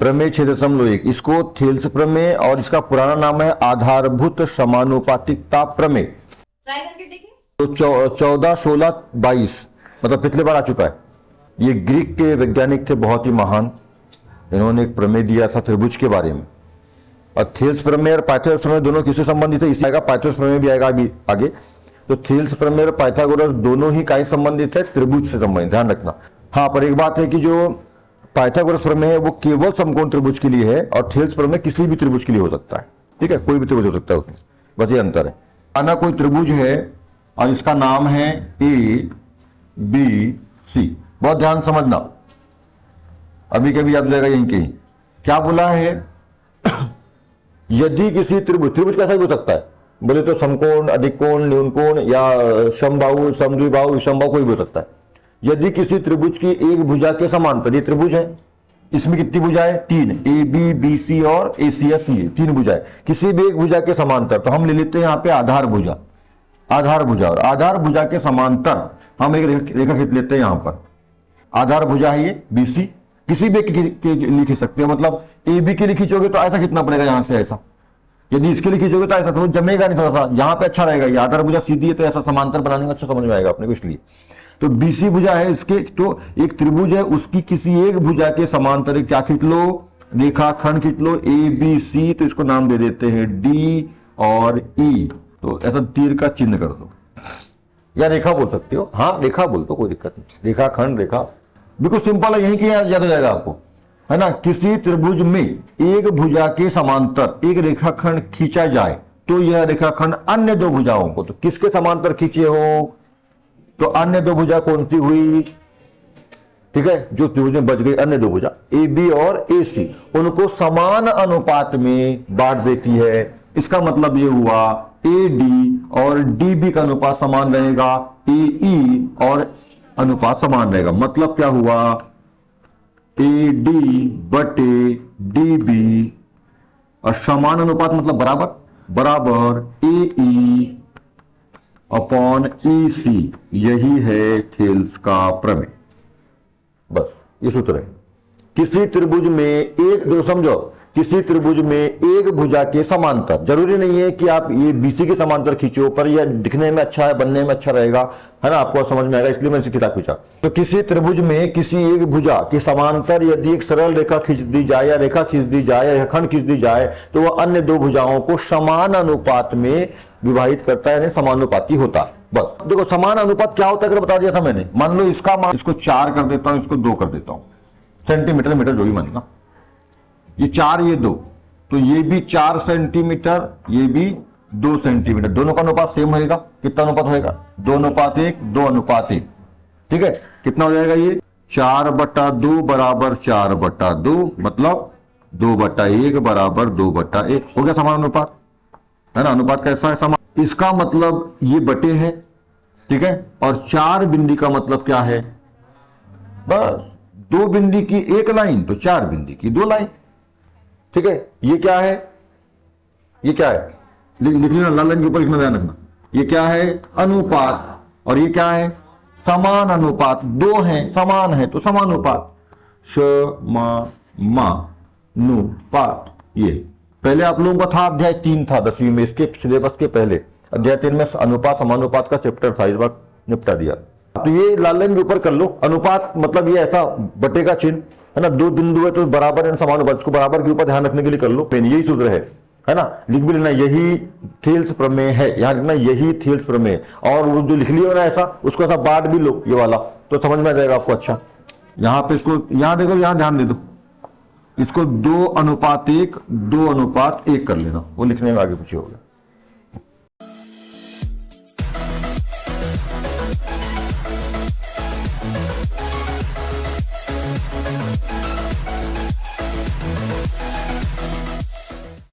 प्रमेय 6.1 इसको थेल्स प्रमेय और इसका पुराना नाम है आधारभूत समानुपातिकता प्रमेय। ट्राई करके देखिए। तो 14, 16, 22 मतलब पिछले बार आ चुका है। ये ग्रीक के वैज्ञानिक थे, बहुत ही महान। इन्होंने एक प्रमेय दिया था त्रिभुज के बारे में। और थेल्स प्रमेय और पाइथागोरस प्रमेय दोनों किससे संबंधित है? इससे आएगा, पाइथागोरस प्रमेय भी आएगा अभी आगे। तो थेल्स प्रमेय और पाइथागोरस दोनों ही काय संबंधित है? त्रिभुज से संबंधित, ध्यान रखना। हाँ, पर एक बात है कि जो पाइथागोरस प्रमेय है वो केवल समकोण त्रिभुज के लिए है और थेल्स प्रमेय किसी भी त्रिभुज के लिए हो सकता है। ठीक है, कोई भी त्रिभुज हो सकता है उसमें, बस ये अंतर है। आना कोई त्रिभुज है और इसका नाम है ABC। बहुत ध्यान समझना, अभी कभी याद जाएगा यहीं कहीं। क्या बोला है? यदि किसी त्रिभुज, त्रिभुज कैसा भी हो सकता है, बोले तो समकोण, अधिकोण, न्यूनकोण या समबाहु, समद्विबाहु, विषमबाहु, कोई भी हो सकता है। यदि किसी त्रिभुज की एक भुजा के समांतर, ये त्रिभुज है, इसमें कितनी भुजाएं? 3, AB, BC और ACFE, 3 भुजाएं। किसी भी एक भुजा के समांतर, तो हम ले लेते हैं यहाँ पे आधार भुजा, आधार भुजा। और आधार भुजा के समांतर हम एक रेखा खींच लेते हैं यहाँ पर। आधार भुजा है ये BC, किसी भी के लिए खींच सकते हो। मतलब AB के लिए खींचोगे तो ऐसा खींचना पड़ेगा, यहां से ऐसा। यदि इसके लिए खींचोगे तो ऐसा, तो जमेगा नहीं, थोड़ा सा यहाँ पे अच्छा रहेगा। ये आधार भुजा सीधी है तो ऐसा समांतर बनाने में अच्छा समझ में आएगा अपने को, इसलिए। तो BC भुजा है इसके, तो एक त्रिभुज है, उसकी किसी एक भुजा के समांतर क्या खींच लो? रेखाखंड खींच लो ABC। तो इसको नाम दे देते हैं D और E। तो ऐसा तीर का चिन्ह कर दो, या रेखा बोल सकते हो। हाँ, रेखा बोल दो, कोई दिक्कत नहीं। रेखाखंड, रेखा बिल्कुल सिंपल है, यही कि याद हो जाएगा आपको, है ना। किसी त्रिभुज में एक भुजा के समांतर एक रेखाखंड खींचा जाए तो यह रेखाखंड अन्य दो भुजाओं को, तो किसके समांतर खींचे हो? तो अन्य दो भुजा कौन सी हुई? ठीक है, जो त्रिभुज में बच गई अन्य दो भुजा AB और AC, उनको समान अनुपात में बांट देती है। इसका मतलब ये हुआ AD और DB का अनुपात समान रहेगा, AE और अनुपात समान रहेगा। मतलब क्या हुआ? AD बटे DB और समान अनुपात मतलब बराबर, बराबर AE अपॉन EC। यही है थेल्स का प्रमेय। बस ये सूत्र है। किसी त्रिभुज में एक, दो समझो, किसी त्रिभुज में एक भुजा के समांतर, जरूरी नहीं है कि आप ये BC के समांतर खींचो, पर यह दिखने में अच्छा है, बनने में अच्छा रहेगा, है ना, आपको समझ में आएगा, इसलिए मैंने किताब खींचा। तो किसी त्रिभुज में किसी एक भुजा के समांतर यदि एक सरल रेखा खींच दी जाए, या रेखा खींच दी जाए, या रेखाखंड खींच दी जाए, तो वह अन्य दो भुजाओं को समान अनुपात में विभाजित करता है, यानी समानुपाती होता है। बस देखो, समान अनुपात क्या होता है अगर बता दिया था मैंने। मान लो इसका मान, इसको 4 कर देता हूं, इसको 2 कर देता हूं, सेंटीमीटर मीटर जो भी मानना। ये 4, ये 2, तो ये भी 4 सेंटीमीटर, ये भी 2 सेंटीमीटर। दोनों का अनुपात सेम होगा। कितना अनुपात होगा? 2:1, 2:1। ठीक है, कितना हो जाएगा ये? 4/2 बराबर 4/2, मतलब 2/1 बराबर 2/1 हो गया समान अनुपात, है ना। अनुपात कैसा है? समान। इसका मतलब ये बटे है, ठीक है। और 4 बिंदी का मतलब क्या है? बस 2 बिंदी की एक लाइन, तो 4 बिंदी की 2 लाइन। ठीक है, ये क्या है? ये क्या है? लिख लेना, लाल लाइन के ऊपर लिखना, ध्यान रखना। ये क्या है? अनुपात। और ये क्या है? समान अनुपात। 2 है, समान है तो समानुपात, समानुपात। ये पहले आप लोगों का था, अध्याय 3 था 10वीं में, इसके सिलेबस के पहले अध्याय 3 में अनुपात समानुपात का चैप्टर था, इस बार निपटा दिया। तो ये लाल लाइन के ऊपर कर लो। अनुपात मतलब ये ऐसा बटे का चिन्ह, है ना। 2 बिंदु है तो बराबर है, समानुपात, इसको बराबर के ऊपर ध्यान रखने के लिए कर लो। पेन यही सूत्र है ना। लिख भी लेना, यही थेल्स प्रमेय है, यहां लिखना यही थेल्स प्रमेय। और वो जो लिख लिया ना ऐसा, उसको ऐसा बांट भी लो, ये वाला, तो समझ में आ जाएगा आपको। अच्छा, यहां पे इसको, यहां देखो, यहां ध्यान दे दो, इसको 2:1, 2:1 कर लेना, वो लिखने में आगे पीछे होगा।